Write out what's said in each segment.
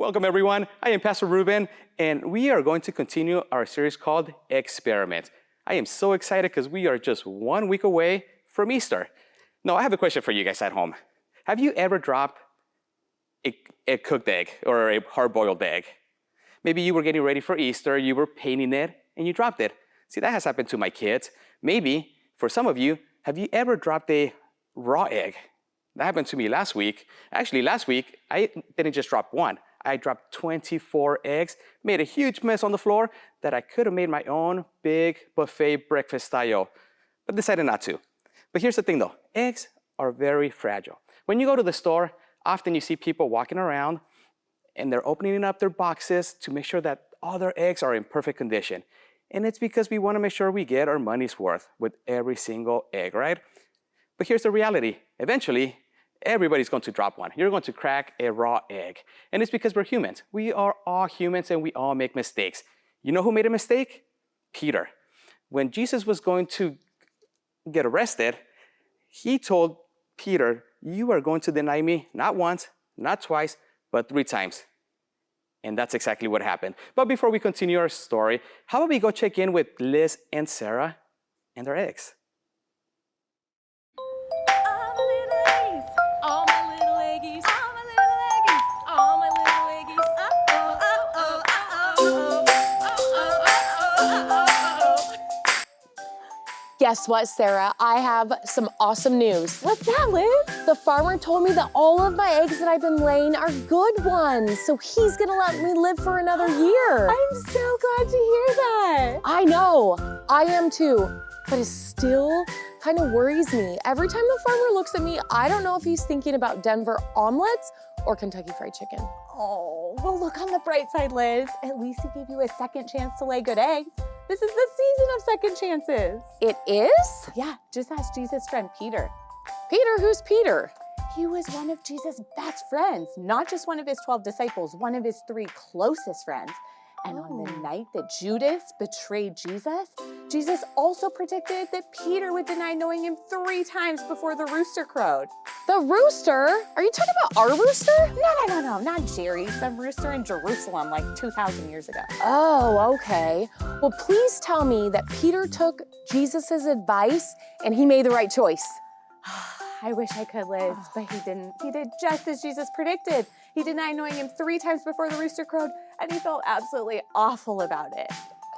Welcome everyone, I am Pastor Ruben, and we are going to continue our series called Experiment. I am so excited because we are just 1 week away from Easter. Now, I have a question for you guys at home. Have you ever dropped a cooked egg or a hard-boiled egg? Maybe you were getting ready for Easter, you were painting it, and you dropped it. See, that has happened to my kids. Maybe, for some of you, have you ever dropped a raw egg? That happened to me last week. Actually, last week, I didn't just drop one. I dropped 24 eggs, made a huge mess on the floor that I could have made my own big buffet breakfast style, but decided not to. But here's the thing though, eggs are very fragile. When you go to the store, often you see people walking around and they're opening up their boxes to make sure that all their eggs are in perfect condition. And it's because we want to make sure we get our money's worth with every single egg, right? But here's the reality. Eventually, everybody's going to drop one. You're going to crack a raw egg. And it's because we're humans. We are all humans and we all make mistakes. You know who made a mistake? Peter. When Jesus was going to get arrested, he told Peter, you are going to deny me not once, not twice, but 3 times. And that's exactly what happened. But before we continue our story, how about we go check in with Liz and Sarah and their eggs? Guess what, Sarah? I have some awesome news. What's that, Liz? The farmer told me that all of my eggs that I've been laying are good ones, so he's gonna let me live for another year. I'm so glad to hear that. I know, I am too, but it still kind of worries me. Every time the farmer looks at me, I don't know if he's thinking about Denver omelets or Kentucky Fried Chicken. Oh, well, look on the bright side, Liz. At least he gave you a second chance to lay good eggs. This is the season of second chances. It is? Yeah, just ask Jesus' friend Peter. Peter, who's Peter? He was one of Jesus' best friends, not just one of his 12 disciples, one of his 3 closest friends. And on the night that Judas betrayed Jesus, Jesus also predicted that Peter would deny knowing him 3 times before the rooster crowed. The rooster? Are you talking about our rooster? No, not Jerry, some rooster in Jerusalem like 2,000 years ago. Oh, okay. Well, please tell me that Peter took Jesus' advice and he made the right choice. I wish I could, Liz, but he didn't. He did just as Jesus predicted. He denied knowing him 3 times before the rooster crowed, and he felt absolutely awful about it.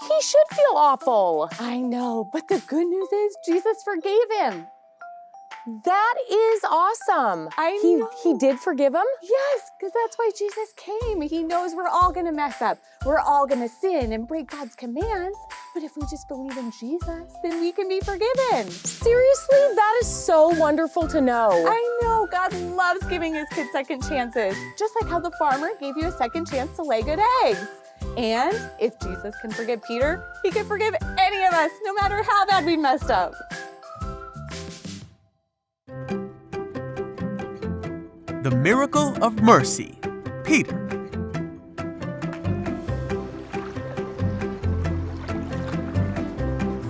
He should feel awful. I know, but the good news is Jesus forgave him. That is awesome. I know. He did forgive him? Yes, because that's why Jesus came. He knows we're all gonna mess up. We're all gonna sin and break God's commands. But if we just believe in Jesus, then we can be forgiven. Seriously, that is so wonderful to know. I know, God loves giving his kids second chances, just like how the farmer gave you a second chance to lay good eggs. And if Jesus can forgive Peter, he can forgive any of us, no matter how bad we messed up. The Miracle of Mercy, Peter.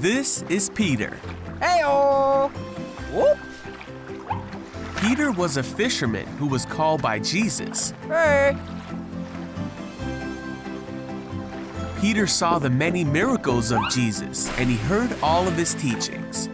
This is Peter. Hey-o! Whoop! Peter was a fisherman who was called by Jesus. Hey! Peter saw the many miracles of Jesus, and he heard all of his teachings.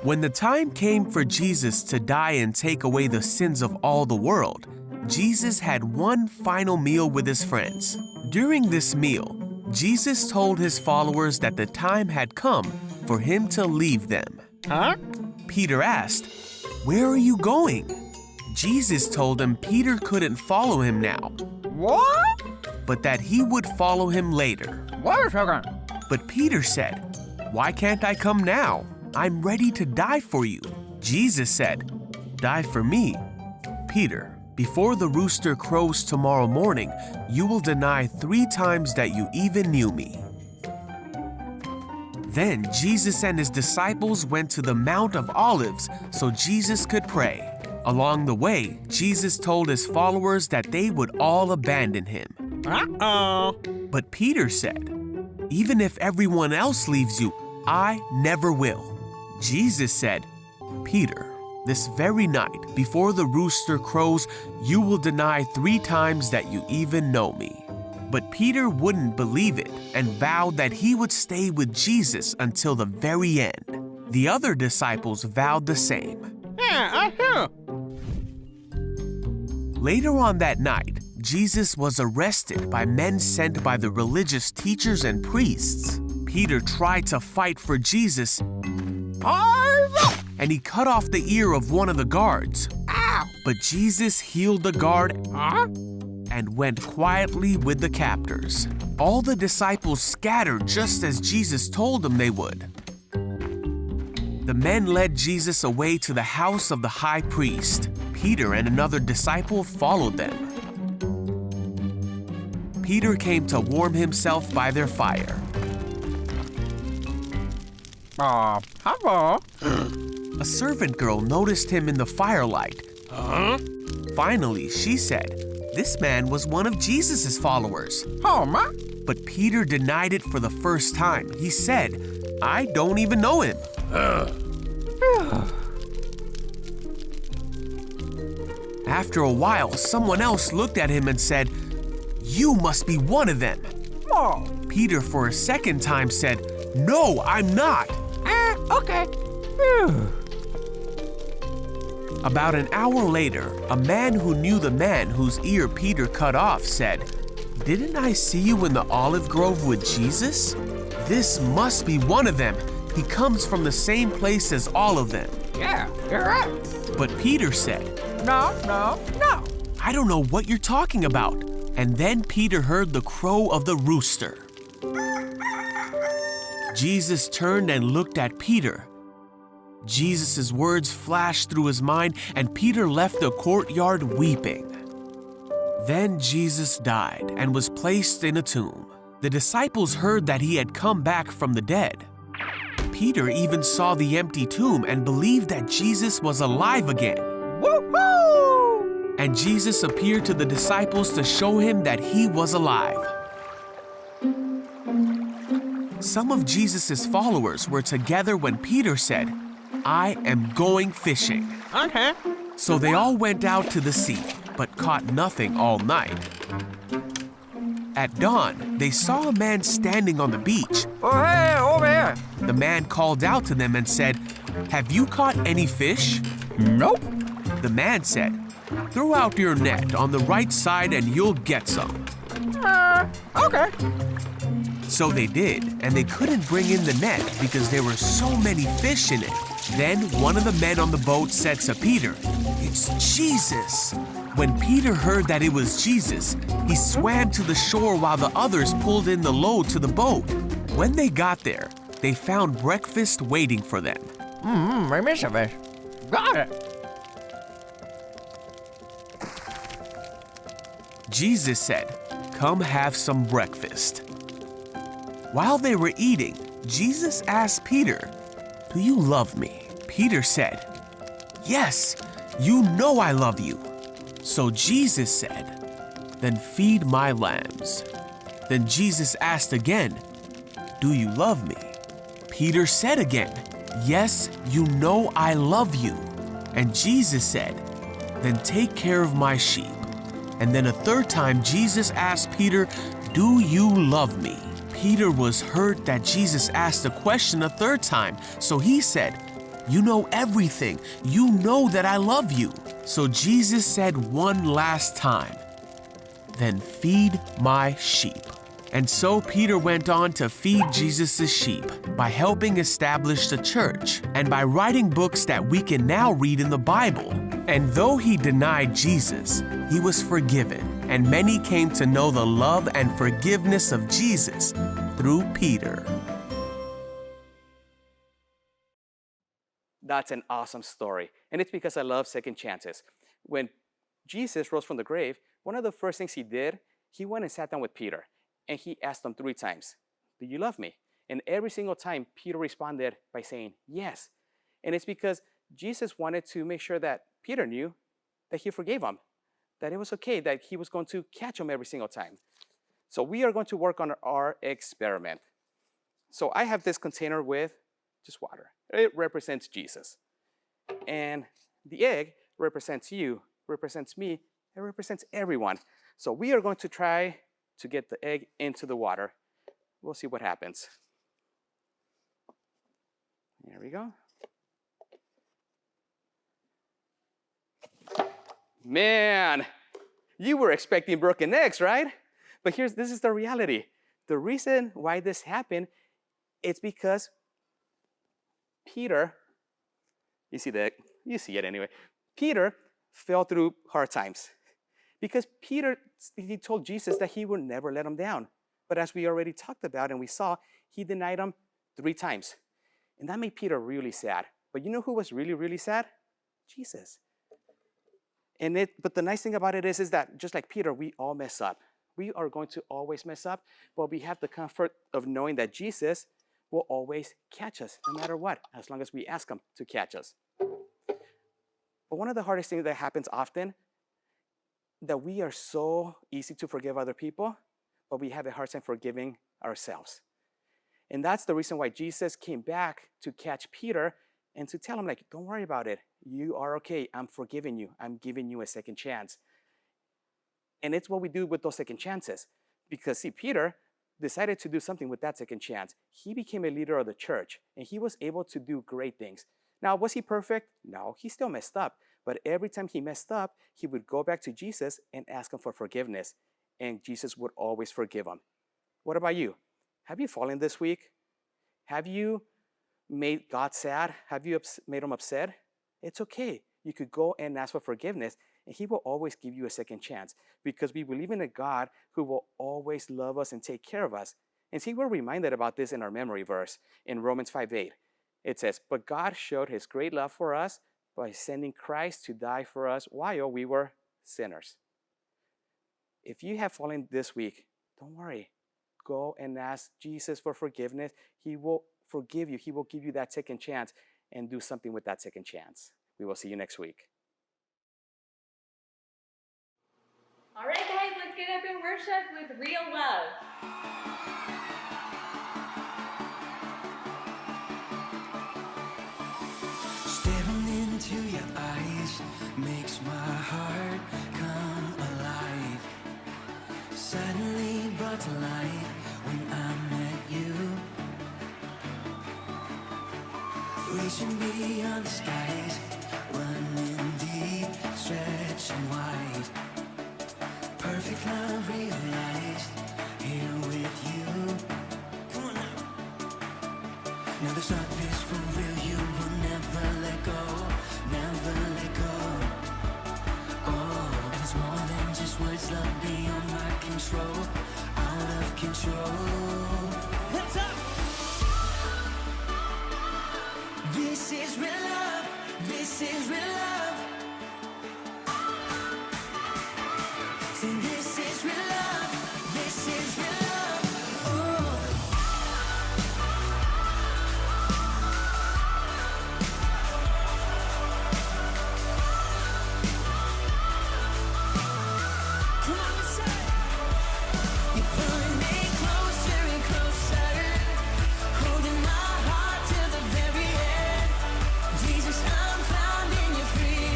When the time came for Jesus to die and take away the sins of all the world, Jesus had one final meal with his friends. During this meal, Jesus told his followers that the time had come for him to leave them. Huh? Peter asked, "Where are you going?" Jesus told him Peter couldn't follow him now, What? but that he would follow him later. Wait a second. But Peter said, "Why can't I come now? I'm ready to die for you." Jesus said, "Die for me? Peter, before the rooster crows tomorrow morning, you will deny 3 times that you even knew me." Then Jesus and his disciples went to the Mount of Olives so Jesus could pray. Along the way, Jesus told his followers that they would all abandon him. Uh-oh. But Peter said, "Even if everyone else leaves you, I never will." Jesus said, "Peter, This very night, before the rooster crows, you will deny 3 times that you even know me." But Peter wouldn't believe it and vowed that he would stay with Jesus until the very end. The other disciples vowed the same. Yeah. Later on that night, Jesus was arrested by men sent by the religious teachers and priests. Peter tried to fight for Jesus, and he cut off the ear of one of the guards. Ow! But Jesus healed the guard Huh? and went quietly with the captors. All the disciples scattered just as Jesus told them they would. The men led Jesus away to the house of the high priest. Peter and another disciple followed them. Peter came to warm himself by their fire. Hello. A servant girl noticed him in the firelight. Huh? Finally, she said, "This man was one of Jesus' followers." Oh, ma. But Peter denied it for the first time. He said, "I don't even know him." After a while, someone else looked at him and said, "You must be one of them." Oh. Peter, for a second time, said, "No, I'm not." Okay. About an hour later, a man who knew the man whose ear Peter cut off said, "Didn't I see you in the olive grove with Jesus? This must be one of them. He comes from the same place as all of them." Yeah, you're right. But Peter said, No. "I don't know what you're talking about." And then Peter heard the crow of the rooster. Jesus turned and looked at Peter. Jesus' words flashed through his mind, and Peter left the courtyard weeping. Then Jesus died and was placed in a tomb. The disciples heard that he had come back from the dead. Peter even saw the empty tomb and believed that Jesus was alive again. Woohoo! And Jesus appeared to the disciples to show him that he was alive. Some of Jesus' followers were together when Peter said, "I am going fishing." Okay. So they all went out to the sea, but caught nothing all night. At dawn, they saw a man standing on the beach. Oh, hey, over here. The man called out to them and said, "Have you caught any fish?" Nope. The man said, "Throw out your net on the right side and you'll get some." Okay. So they did, and they couldn't bring in the net because there were so many fish in it. Then one of the men on the boat said to Peter, "It's Jesus." When Peter heard that it was Jesus, he swam to the shore while the others pulled in the load to the boat. When they got there, they found breakfast waiting for them. I miss a fish. Got it. Jesus said, "Come have some breakfast." While they were eating, Jesus asked Peter, "Do you love me?" Peter said, "Yes, you know I love you." So Jesus said, "Then feed my lambs." Then Jesus asked again, "Do you love me?" Peter said again, "Yes, you know I love you." And Jesus said, "Then take care of my sheep." And then a third time, Jesus asked Peter, "Do you love me?" Peter was hurt that Jesus asked the question a third time, so he said, "You know everything. You know that I love you." So Jesus said one last time, "Then feed my sheep." And so Peter went on to feed Jesus' sheep by helping establish the church and by writing books that we can now read in the Bible. And though he denied Jesus, he was forgiven, and many came to know the love and forgiveness of Jesus through Peter. That's an awesome story. And it's because I love second chances. When Jesus rose from the grave, one of the first things he did, he went and sat down with Peter. And he asked him 3 times, "Do you love me?" And every single time, Peter responded by saying, "Yes." And it's because Jesus wanted to make sure that Peter knew that he forgave him, that it was okay, that he was going to catch him every single time. So we are going to work on our experiment. So I have this container with just water. It represents Jesus. And The egg represents you, represents me, and represents everyone. So we are going to try to get the egg into the water. We'll see what happens. There we go. Man, you were expecting broken eggs, right? But this is the reality. The reason why this happened, it's because Peter, you see it anyway. Peter fell through hard times because Peter, he told Jesus that he would never let him down. But as we already talked about and we saw, he denied him 3 times. And that made Peter really sad. But you know who was really, really sad? Jesus. But the nice thing about it is that just like Peter, we all mess up. We are going to always mess up, but we have the comfort of knowing that Jesus will always catch us, no matter what, as long as we ask him to catch us. But one of the hardest things that happens often, that we are so easy to forgive other people, but we have a hard time forgiving ourselves. And that's the reason why Jesus came back to catch Peter and to tell him, like, don't worry about it. You are okay. I'm forgiving you. I'm giving you a second chance. And it's what we do with those second chances. Because see, Peter decided to do something with that second chance. He became a leader of the church, and he was able to do great things. Now, was he perfect? No, he still messed up. But every time he messed up, he would go back to Jesus and ask him for forgiveness. And Jesus would always forgive him. What about you? Have you fallen this week? Have you made God sad? Have you made him upset? It's okay. You could go and ask for forgiveness, and he will always give you a second chance because we believe in a God who will always love us and take care of us. And see, we're reminded about this in our memory verse in Romans 5:8. It says, but God showed his great love for us by sending Christ to die for us while we were sinners. If you have fallen this week, don't worry. Go and ask Jesus for forgiveness. He will forgive you. He will give you that second chance and do something with that second chance. We will see you next week. All right, guys, let's get up and worship with real love. Staring into your eyes makes my heart come alive. Suddenly brought to life when I met you. Reaching beyond the skies, running deep, stretching wide. Perfect love realized here with you. Come on now. Now this love is for real. You will never let go, never let go. Oh, and it's more than just words. Love beyond my control, out of control. What's up? This is real love. This is real love. Say this is real love. This is real love. Oh. Come on, let's say. You're pulling me closer and closer, holding my heart till the very end. Jesus, I'm found in your freedom.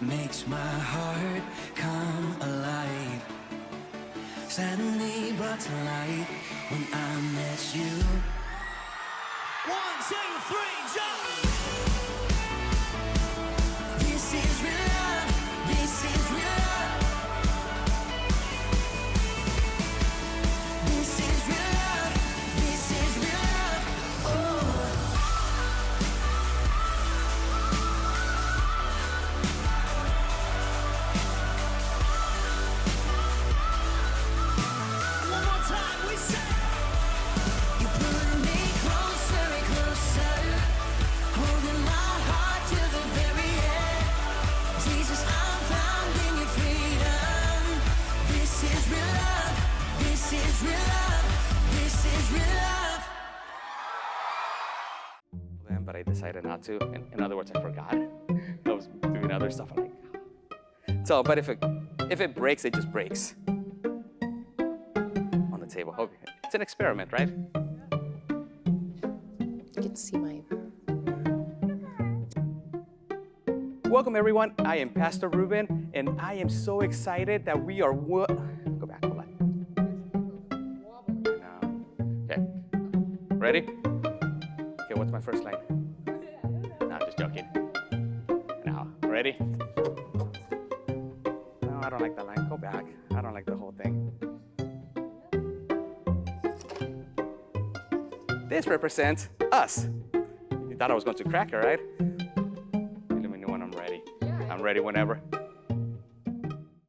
makes my heart come alive. Suddenly brought to life when I met you. 1, 2, 3, jump! This is real love. This is real love. This is real love. This is real love. One more time, we say. You pulling me closer and closer, holding my heart to the very end. Jesus, I'm found in your freedom. This is real love. This is real love. This is real love. Then, but I decided not to. In other words, I forgot. I was doing other stuff. I'm like, so, but if it breaks, it just breaks. On the table. Okay. It's an experiment, right? You get to see my. Welcome, everyone. I am Pastor Ruben, and I am so excited that we are. Go back. Hold on. Okay. Ready? Okay, what's my first line? No, I'm just joking. Now, ready? No, I don't like that line. Go back. I don't like the whole thing. This represents us. You thought I was going to crack it, right? Let me know when I'm ready. I'm ready whenever.